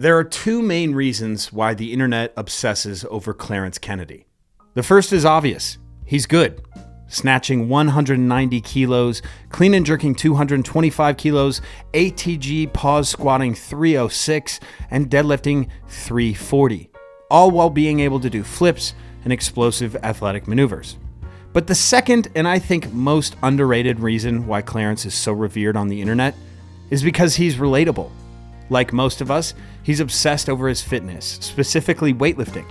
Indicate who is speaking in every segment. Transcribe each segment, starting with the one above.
Speaker 1: There are two main reasons why the internet obsesses over Clarence Kennedy. The first is obvious. He's good. Snatching 190 kilos, clean and jerking 225 kilos, ATG pause squatting 306, and deadlifting 340, all while being able to do flips and explosive athletic maneuvers. But the second, and I think most underrated reason why Clarence is so revered on the internet is because he's relatable. Like most of us, he's obsessed over his fitness, specifically weightlifting,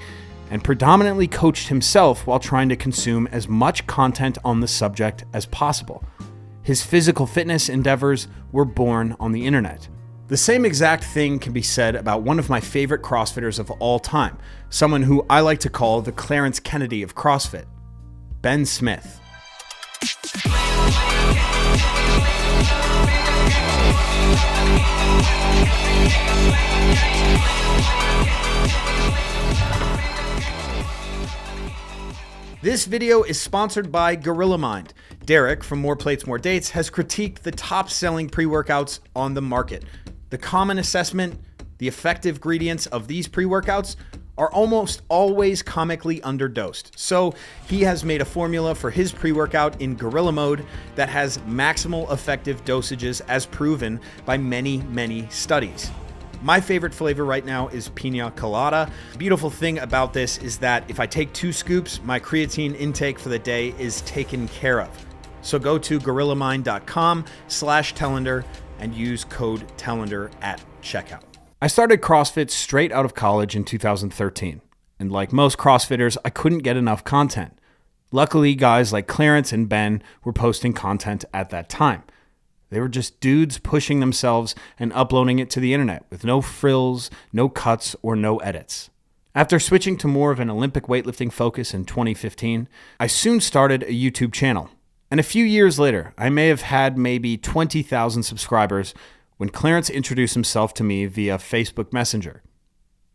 Speaker 1: and predominantly coached himself while trying to consume as much content on the subject as possible. His physical fitness endeavors were born on the internet. The same exact thing can be said about one of my favorite CrossFitters of all time, someone who I like to call the Clarence Kennedy of CrossFit, Ben Smith. This video is sponsored by Gorilla Mind. Derek from More Plates, More Dates has critiqued the top-selling pre-workouts on the market. The common assessment, the effective ingredients of these pre-workouts are almost always comically underdosed. So he has made a formula for his pre-workout in Gorilla Mode that has maximal effective dosages as proven by many studies. My favorite flavor right now is Pina Colada. The beautiful thing about this is that if I take 2 scoops, my creatine intake for the day is taken care of. So go to gorillamind.com/Telander and use code Telander at checkout. I started CrossFit straight out of college in 2013. And like most CrossFitters, I couldn't get enough content. Luckily, guys like Clarence and Ben were posting content at that time. They were just dudes pushing themselves and uploading it to the internet with no frills, no cuts, or no edits. After switching to more of an Olympic weightlifting focus in 2015, I soon started a YouTube channel. And a few years later, I may have had maybe 20,000 subscribers when Clarence introduced himself to me via Facebook Messenger.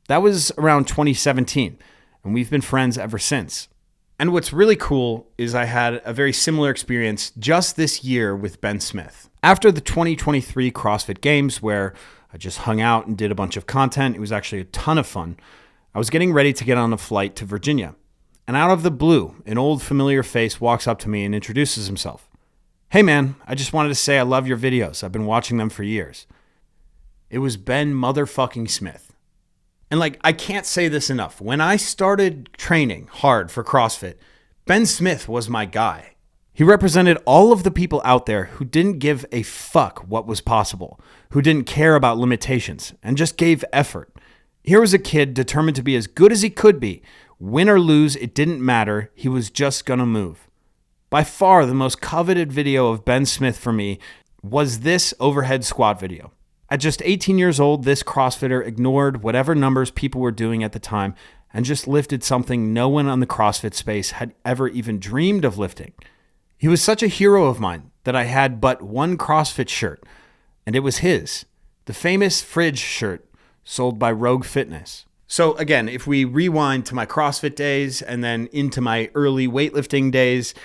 Speaker 1: That was around 2017, and we've been friends ever since. And what's really cool is I had a very similar experience just this year with Ben Smith. After the 2023 CrossFit Games, where I just hung out and did a bunch of content, it was actually a ton of fun, I was getting ready to get on a flight to Virginia. And out of the blue, an old familiar face walks up to me and introduces himself. "Hey man, I just wanted to say I love your videos. I've been watching them for years." It was Ben motherfucking Smith. And I can't say this enough. When I started training hard for CrossFit, Ben Smith was my guy. He represented all of the people out there who didn't give a fuck what was possible, who didn't care about limitations, and just gave effort. Here was a kid determined to be as good as he could be. Win or lose, it didn't matter. He was just gonna move. By far, the most coveted video of Ben Smith for me was this overhead squat video. At just 18 years old, this CrossFitter ignored whatever numbers people were doing at the time and just lifted something no one on the CrossFit space had ever even dreamed of lifting. He was such a hero of mine that I had but one CrossFit shirt, and it was his, the famous fridge shirt sold by Rogue Fitness. So again, if we rewind to my CrossFit days and then into my early weightlifting days,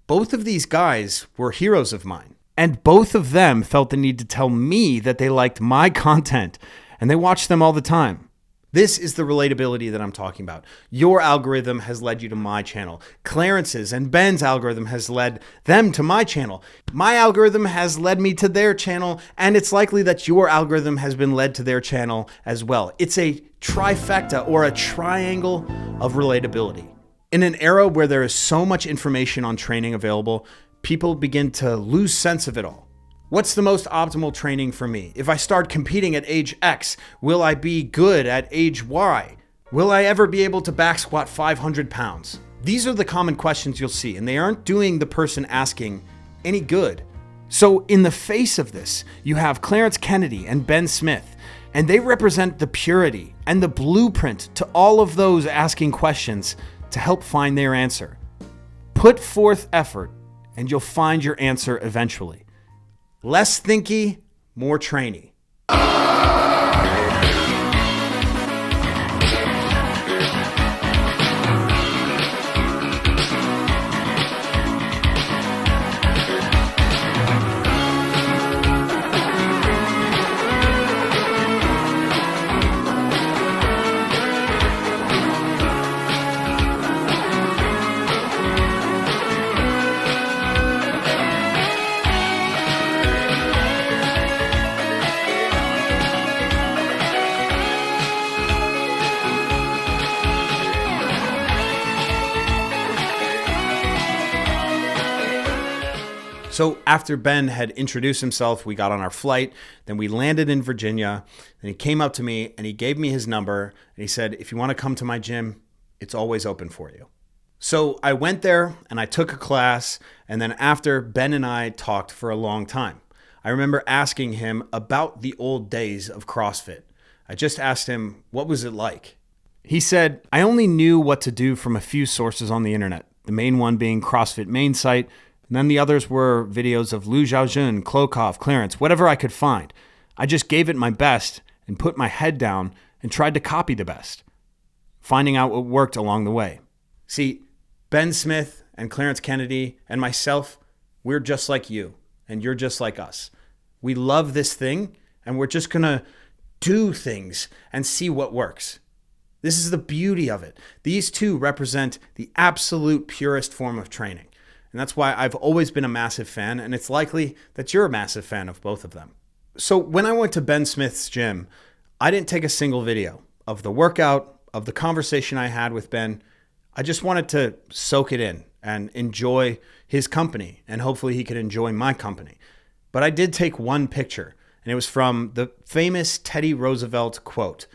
Speaker 1: both of these guys were heroes of mine. And both of them felt the need to tell me that they liked my content, and they watched them all the time. This is the relatability that I'm talking about. Your algorithm has led you to my channel. Clarence's and Ben's algorithm has led them to my channel. My algorithm has led me to their channel, and it's likely that your algorithm has been led to their channel as well. It's a trifecta or a triangle of relatability. In an era where there is so much information on training available, people begin to lose sense of it all. What's the most optimal training for me? If I start competing at age X, will I be good at age Y? Will I ever be able to back squat 500 pounds? These are the common questions you'll see, and they aren't doing the person asking any good. So in the face of this, you have Clarence Kennedy and Ben Smith, and they represent the purity and the blueprint to all of those asking questions to help find their answer. Put forth effort, and you'll find your answer eventually. Less thinky, more trainy. So after Ben had introduced himself, we got on our flight, then we landed in Virginia, and he came up to me and he gave me his number and he said, if you want to come to my gym, it's always open for you. So I went there and I took a class, and then after, Ben and I talked for a long time. I remember asking him about the old days of CrossFit. I just asked him, what was it like? He said, I only knew what to do from a few sources on the internet, the main one being CrossFit main site, and then the others were videos of Liu Xiaojun, Klokov, Clarence, whatever I could find. I just gave it my best and put my head down and tried to copy the best, finding out what worked along the way. See, Ben Smith and Clarence Kennedy and myself, we're just like you, and you're just like us. We love this thing, and we're just going to do things and see what works. This is the beauty of it. These two represent the absolute purest form of training. And that's why I've always been a massive fan, and it's likely that you're a massive fan of both of them. So when I went to Ben Smith's gym, I didn't take a single video of the workout, of the conversation I had with Ben. I just wanted to soak it in and enjoy his company, and hopefully he could enjoy my company. But I did take one picture, and it was from the famous Teddy Roosevelt quote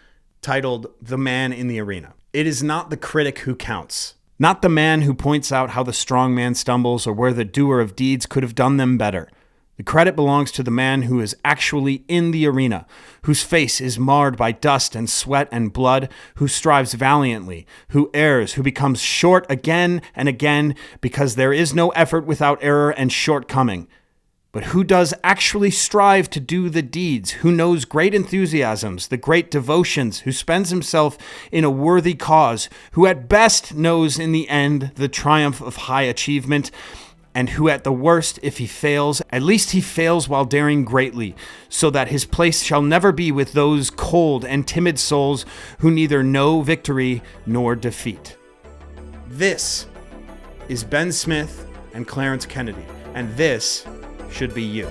Speaker 1: titled, "The Man in the Arena." It is not the critic who counts, not the man who points out how the strong man stumbles or where the doer of deeds could have done them better. The credit belongs to the man who is actually in the arena, whose face is marred by dust and sweat and blood, who strives valiantly, who errs, who becomes short again and again, because there is no effort without error and shortcoming. But who does actually strive to do the deeds, who knows great enthusiasms, the great devotions, who spends himself in a worthy cause, who at best knows in the end the triumph of high achievement, and who at the worst, if he fails, at least he fails while daring greatly, so that his place shall never be with those cold and timid souls who neither know victory nor defeat. This is Ben Smith and Clarence Kennedy, and this should be you.